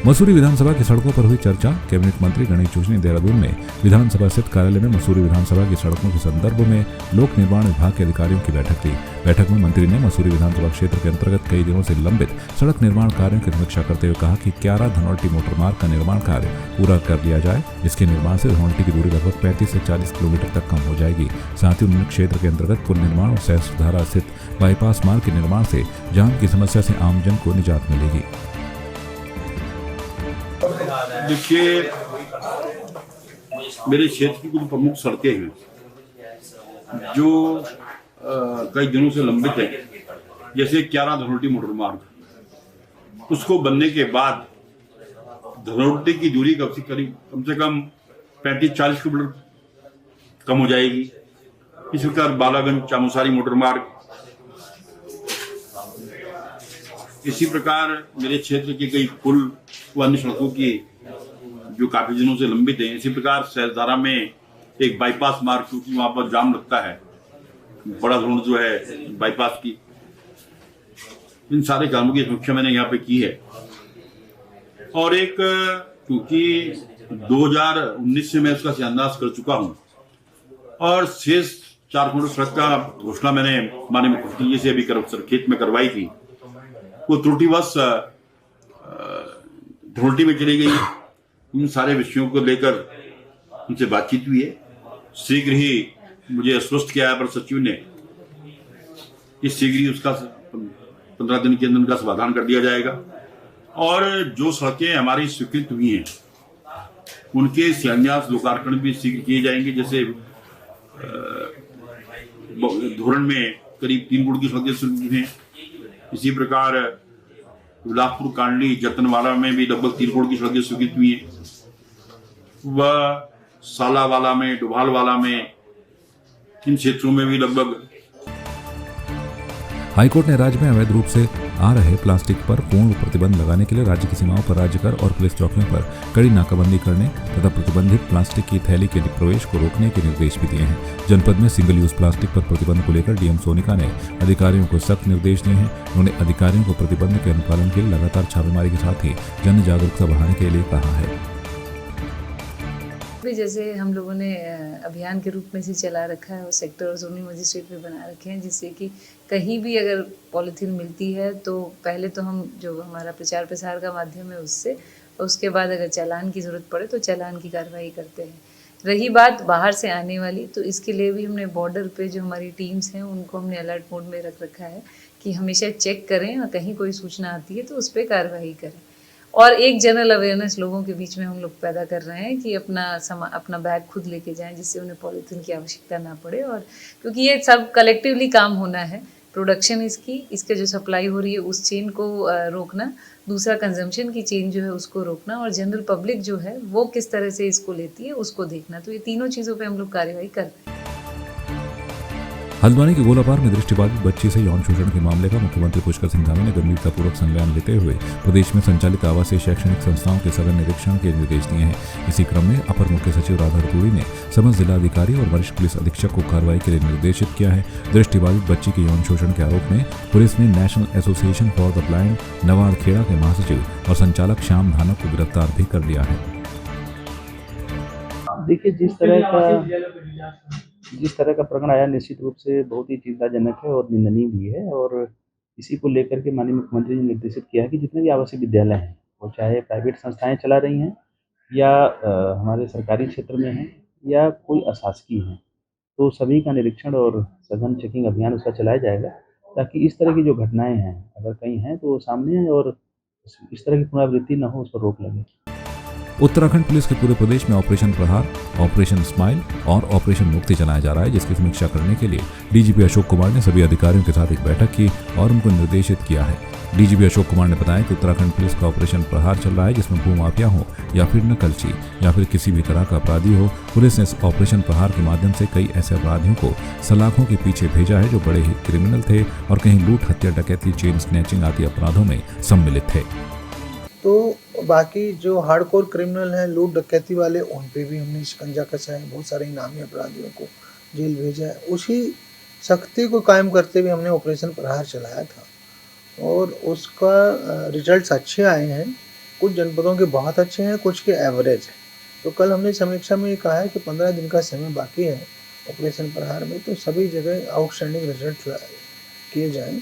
मसूरी विधानसभा की सड़कों पर हुई चर्चा। कैबिनेट मंत्री गणेश जोशी ने देहरादून में विधानसभा स्थित कार्यालय में मसूरी विधानसभा की सड़कों के संदर्भ में लोक निर्माण विभाग के अधिकारियों की बैठक ली। बैठक में मंत्री ने मसूरी विधानसभा क्षेत्र के अंतर्गत कई दिनों से लंबित सड़क निर्माण कार्यों की समीक्षा करते हुए कहा कि 11 धनौल्टी मोटर मार्ग का निर्माण कार्य पूरा कर लिया जाए, जिसके निर्माण से धनौल्टी की दूरी लगभग 35 से 40 किलोमीटर तक कम हो जाएगी। साथ ही उन्होंने क्षेत्र के अंतर्गत पुल निर्माण और सहस्त्रधारा स्थित बाईपास मार्ग के निर्माण से जाम की समस्या से आमजन को निजात मिलेगी। देखिए, मेरे क्षेत्र की कुछ प्रमुख सड़कें हैं जो कई दिनों से लंबित है, जैसे 11 धनौल्टी मोटर मार्ग, उसको बनने के बाद धनौल्टी की दूरी कम से कम 35-40 किलोमीटर कम हो जाएगी। इस प्रकार बालागंज चामुसारी मोटर मार्ग, इसी प्रकार मेरे क्षेत्र के कई पुल व अन्य सड़कों की जो काफी दिनों से लंबित है। इसी प्रकार सहस्त्रधारा में एक बाईपास मार्ग, क्योंकि वहां पर जाम लगता है, बड़ा रोड जो है बाईपास की, इन सारे कामों की समीक्षा मैंने यहाँ पे की है। और एक क्योंकि 2019 से मैं इसका शिलान्यास कर चुका हूँ और शेष 4 किलोमीटर सड़क का घोषणा मैंने माननीय मुख्यमंत्री जी से अभी खेत में करवाई थी, वो त्रुटिवश धनौल्टी में चली गई। इन सारे विषयों को लेकर उनसे बातचीत हुई है। शीघ्र ही मुझे आश्वस्त किया है अपर सचिव ने कि शीघ्र ही उसका 15 दिन के अंदर उनका समाधान कर दिया जाएगा। और जो सड़कें हमारी स्वीकृत हुई हैं उनके शिलान्यास लोकार्पण भी शीघ्र किए जाएंगे। जैसे धोरण में करीब 3 फुट की सड़कें स्वीकृत हैं। इसी प्रकार बिलासपुर कांडली जतनवाला में भी लगभग 3 फुट की सड़कें स्वीकृत हुई हैं। वह सालावाला में, डुभालवाला में, इन क्षेत्रों में भी लगभग। हाईकोर्ट ने राज्य में अवैध रूप से आ रहे प्लास्टिक पर पूर्ण प्रतिबंध लगाने के लिए राज्य की सीमाओं पर राज्य कर और पुलिस चौकियों पर कड़ी नाकाबंदी करने तथा प्रतिबंधित प्लास्टिक की थैली के प्रवेश को रोकने के निर्देश भी दिए हैं। जनपद में सिंगल यूज प्लास्टिक पर प्रतिबंध को लेकर डीएम सोनिका ने अधिकारियों को सख्त निर्देश दिए हैं। उन्होंने अधिकारियों को प्रतिबंध के अनुपालन के लिए लगातार छापेमारी के साथ ही जन जागरूकता बढ़ाने के लिए कहा है। जैसे हम लोगों ने अभियान के रूप में से चला रखा है और सेक्टर और जोनल मजिस्ट्रेट भी बना रखे हैं, जिससे कि कहीं भी अगर पॉलीथीन मिलती है तो पहले तो हम जो हमारा प्रचार प्रसार का माध्यम है उससे, उसके बाद अगर चालान की ज़रूरत पड़े तो चालान की कार्रवाई करते हैं। रही बात बाहर से आने वाली, तो इसके लिए भी हमने बॉर्डर पे जो हमारी टीम्स हैं उनको हमने अलर्ट मोड में रख रखा है कि हमेशा चेक करें और कहीं कोई सूचना आती है तो उस पर कार्रवाई करें। और एक जनरल अवेयरनेस लोगों के बीच में हम लोग पैदा कर रहे हैं कि अपना बैग खुद लेके जाएं, जिससे उन्हें पॉलीथीन की आवश्यकता ना पड़े। और क्योंकि ये सब कलेक्टिवली काम होना है, प्रोडक्शन इसके जो सप्लाई हो रही है उस चेन को रोकना, दूसरा कंजम्पशन की चेन जो है उसको रोकना, और जनरल पब्लिक जो है वो किस तरह से इसको लेती है उसको देखना। तो ये तीनों चीज़ों पे हम लोग कार्रवाई कर रहे हैं। हल्द्वानी के गोलापार में दृष्टिबाधित बच्ची से यौन शोषण के मामले का मुख्यमंत्री पुष्कर सिंह धामी ने गंभीरतापूर्वक संज्ञान लेते हुए प्रदेश में संचालित आवासीय शैक्षणिक संस्थाओं के सघन निरीक्षण के निर्देश दिए हैं। इसी क्रम में अपर मुख्य सचिव राधा रतूड़ी ने समस्त जिलाधिकारी और वरिष्ठ पुलिस अधीक्षक को कार्रवाई के लिए निर्देशित किया है। दृष्टिबाधित बच्ची के यौन शोषण के आरोप में पुलिस ने national association for the blind नवाड़ खेड़ा के महासचिव और संचालक श्याम धानक को गिरफ्तार भी कर लिया है। देखिए, जिस तरह का प्रकरण आया निश्चित रूप से बहुत ही चिंताजनक है और निंदनीय भी है। और इसी को लेकर के माननीय मुख्यमंत्री ने निर्देशित किया है कि जितने भी आवासीय विद्यालय हैं, वो चाहे प्राइवेट संस्थाएं चला रही हैं या हमारे सरकारी क्षेत्र में हैं या कोई अशासकीय हैं, तो सभी का निरीक्षण और सघन चेकिंग अभियान उसका चलाया जाएगा, ताकि इस तरह की जो घटनाएं हैं अगर कहीं हैं तो वो सामने आए और इस तरह की पुनरावृत्ति न हो, उस पर रोक लगे। उत्तराखंड पुलिस के पूरे प्रदेश में ऑपरेशन प्रहार, ऑपरेशन स्माइल और ऑपरेशन मुक्ति चलाया जा रहा है, जिसकी समीक्षा करने के लिए डीजीपी अशोक कुमार ने सभी अधिकारियों के साथ एक बैठक की और उनको निर्देशित किया है। डीजीपी अशोक कुमार ने बताया कि उत्तराखंड पुलिस का ऑपरेशन प्रहार चल रहा है, जिसमें भूमाफिया हो या फिर नकलची या फिर किसी भी तरह का अपराधी हो। पुलिस ने इस ऑपरेशन प्रहार के माध्यम से कई ऐसे अपराधियों को सलाखों के पीछे भेजा है जो बड़े ही क्रिमिनल थे और कहीं लूट, हत्या, डकैती, चेन स्नैचिंग आदि अपराधों में सम्मिलित थे। तो बाकी जो हार्डकोर क्रिमिनल हैं, लूट डकैती वाले, उन पे भी हमने शिकंजा कसा है। बहुत सारे इनामी अपराधियों को जेल भेजा है। उसी सख्ती को कायम करते हुए हमने ऑपरेशन प्रहार चलाया था और उसका रिजल्ट्स अच्छे आए हैं। कुछ जनपदों के बहुत अच्छे हैं, कुछ के एवरेज है। तो कल हमने समीक्षा में ये कहा है कि 15 दिन का समय बाकी है ऑपरेशन प्रहार में, तो सभी जगह आउटस्टैंडिंग रिजल्ट किए जाएं।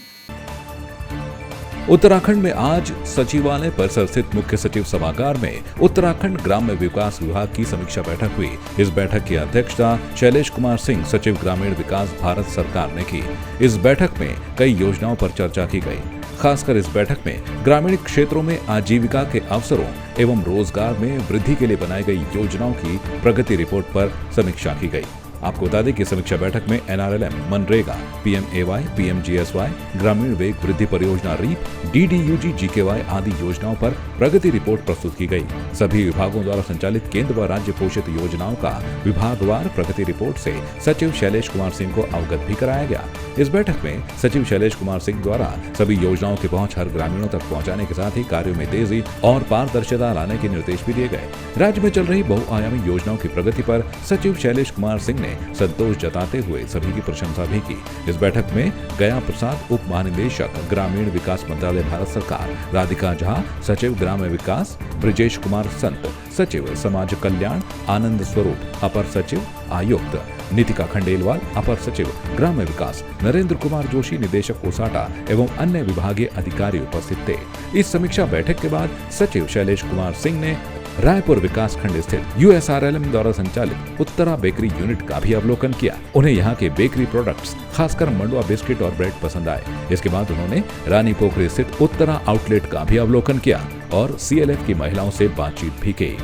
उत्तराखंड में आज सचिवालय परिसर स्थित मुख्य सचिव सभागार में उत्तराखंड ग्राम्य विकास विभाग की समीक्षा बैठक हुई। इस बैठक की अध्यक्षता शैलेश कुमार सिंह, सचिव ग्रामीण विकास, भारत सरकार ने की। इस बैठक में कई योजनाओं पर चर्चा की गई। खासकर इस बैठक में ग्रामीण क्षेत्रों में आजीविका के अवसरों एवं रोजगार में वृद्धि के लिए बनाई गई योजनाओं की प्रगति रिपोर्ट पर समीक्षा की गई। आपको बता दें कि समीक्षा बैठक में NRLM, मनरेगा, PMAY, PMGSY, ग्रामीण वेग वृद्धि परियोजना रीप, DDUG, GKY आदि योजनाओं पर प्रगति रिपोर्ट प्रस्तुत की गई। सभी विभागों द्वारा संचालित केंद्र व राज्य पोषित योजनाओं का विभागवार प्रगति रिपोर्ट से सचिव शैलेश कुमार सिंह को अवगत भी कराया गया। इस बैठक में सचिव शैलेश कुमार सिंह द्वारा सभी योजनाओं की पहुंच हर ग्रामीणों तक पहुंचाने के साथ ही कार्यों में तेजी और पारदर्शिता लाने के निर्देश भी दिए गए। राज्य में चल रही बहुआयामी योजनाओं की प्रगति पर सचिव शैलेश कुमार सिंह ने संतोष जताते हुए सभी की प्रशंसा भी की। इस बैठक में गया प्रसाद, उप महानिदेशक ग्रामीण विकास मंत्रालय, भारत सरकार, राधिका झा, सचिव ग्राम्य विकास, ब्रिजेश कुमार संत, सचिव समाज कल्याण, आनंद स्वरूप, अपर सचिव आयुक्त, नितिका खंडेलवाल, अपर सचिव ग्राम्य विकास, नरेंद्र कुमार जोशी, निदेशक कोसाटा एवं अन्य विभागीय अधिकारी उपस्थित थे। इस समीक्षा बैठक के बाद सचिव शैलेश कुमार सिंह ने रायपुर विकास खंड स्थित USRLM द्वारा संचालित उत्तरा बेकरी यूनिट का भी अवलोकन किया। उन्हें यहाँ के बेकरी प्रोडक्ट्स, खासकर मंडुआ बिस्किट और ब्रेड पसंद आए। इसके बाद उन्होंने रानी पोखरी स्थित उत्तरा आउटलेट का भी अवलोकन किया और CLF की महिलाओं से बातचीत भी की।